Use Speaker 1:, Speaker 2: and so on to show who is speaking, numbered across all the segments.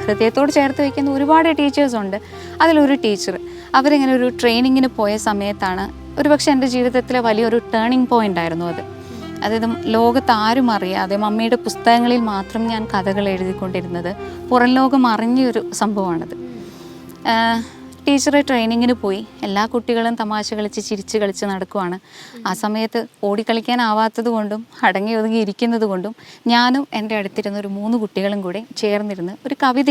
Speaker 1: ഹൃദയത്തോട് ചേർത്ത് വയ്ക്കുന്ന ഒരുപാട് ടീച്ചേഴ്സുണ്ട്. അതിലൊരു ടീച്ചർ അവരിങ്ങനെ ഒരു ട്രെയിനിങ്ങിന് പോയ സമയത്താണ് ഒരുപക്ഷെ എൻ്റെ ജീവിതത്തിലെ വലിയൊരു ടേണിംഗ് പോയിൻ്റ് ആയിരുന്നു അത്. അതായത് ലോകത്ത് ആരും അറിയാതെ മമ്മിയുടെ പുസ്തകങ്ങളിൽ മാത്രം ഞാൻ കഥകൾ എഴുതിക്കൊണ്ടിരുന്നത് പുറം ലോകം അറിഞ്ഞൊരു സംഭവമാണത്. ടീച്ചർ ട്രെയിനിങ്ങിന് പോയി, എല്ലാ കുട്ടികളും തമാശ കളിച്ച് ചിരിച്ച് കളിച്ച് നടക്കുവാണ്. ആ സമയത്ത് ഓടിക്കളിക്കാനാവാത്തത് കൊണ്ടും അടങ്ങി ഒതുങ്ങി ഇരിക്കുന്നത് കൊണ്ടും ഞാനും എൻ്റെ അടുത്തിരുന്ന ഒരു 3 കുട്ടികളും കൂടെ ചേർന്നിരുന്ന് ഒരു കവിത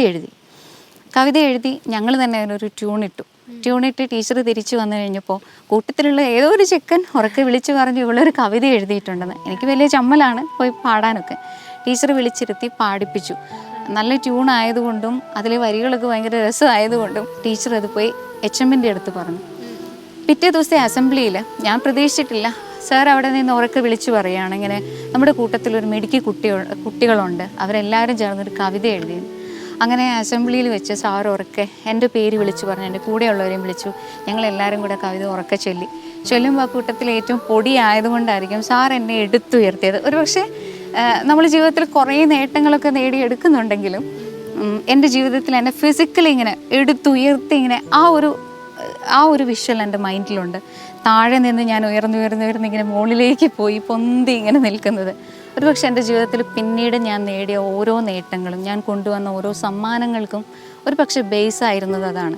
Speaker 1: എഴുതി ഞങ്ങൾ തന്നെ അതിനൊരു ട്യൂണിട്ട് ടീച്ചർ തിരിച്ചു വന്നു കഴിഞ്ഞപ്പോൾ കൂട്ടത്തിലുള്ള ഏതോ ഒരു ചെക്കൻ ഉറക്കെ വിളിച്ചു പറഞ്ഞു ഇവളൊരു കവിത എഴുതിയിട്ടുണ്ടെന്ന്. എനിക്ക് വലിയ ചമ്മലാണ് പോയി പാടാനൊക്കെ. ടീച്ചർ വിളിച്ചിരുത്തി പാടിപ്പിച്ചു. നല്ല ട്യൂൺ ആയതുകൊണ്ടും അതിലെ വരികളൊക്കെ ഭയങ്കര രസമായതുകൊണ്ടും ടീച്ചർ അത് പോയി HMൻ്റെ അടുത്ത് പറഞ്ഞു. പിറ്റേ ദിവസത്തെ അസംബ്ലിയിൽ ഞാൻ പ്രതീക്ഷിച്ചിട്ടില്ല, സാർ അവിടെ നിന്ന് ഉറക്കെ വിളിച്ചു പറയുകയാണ് ഇങ്ങനെ നമ്മുടെ കൂട്ടത്തിലൊരു മിടുക്കി കുട്ടികളുണ്ട്, അവരെല്ലാവരും ചേർന്നൊരു കവിത എഴുതി. അങ്ങനെ അസംബ്ലിയിൽ വെച്ച് സാർ ഉറക്കെ എൻ്റെ പേര് വിളിച്ചു പറഞ്ഞു, എൻ്റെ കൂടെയുള്ളവരെയും വിളിച്ചു. ഞങ്ങളെല്ലാവരും കൂടെ കവിത ഉറക്കെ ചൊല്ലുമ്പോൾ ആ കൂട്ടത്തിൽ ഏറ്റവും പൊടി ആയതുകൊണ്ടായിരിക്കും സാർ എന്നെ എടുത്തുയർത്തിയത്. ഒരു പക്ഷേ നമ്മൾ ജീവിതത്തിൽ കുറേ നേട്ടങ്ങളൊക്കെ നേടിയെടുക്കുന്നുണ്ടെങ്കിലും എൻ്റെ ജീവിതത്തിൽ എന്നെ ഫിസിക്കലി ഇങ്ങനെ എടുത്തുയർത്തി ഇങ്ങനെ ആ ഒരു വിഷ്വൽ എൻ്റെ മൈൻഡിലുണ്ട്. താഴെ നിന്ന് ഞാൻ ഉയർന്ന് ഇങ്ങനെ മുകളിലേക്ക് പോയി പൊന്തി ഇങ്ങനെ നിൽക്കുന്നത്. ഒരുപക്ഷെ എൻ്റെ ജീവിതത്തിൽ പിന്നീട് ഞാൻ നേടിയ ഓരോ നേട്ടങ്ങളും ഞാൻ കൊണ്ടുവന്ന ഓരോ സമ്മാനങ്ങൾക്കും ഒരു പക്ഷേ ബേസ് ആയിരുന്നത് അതാണ്.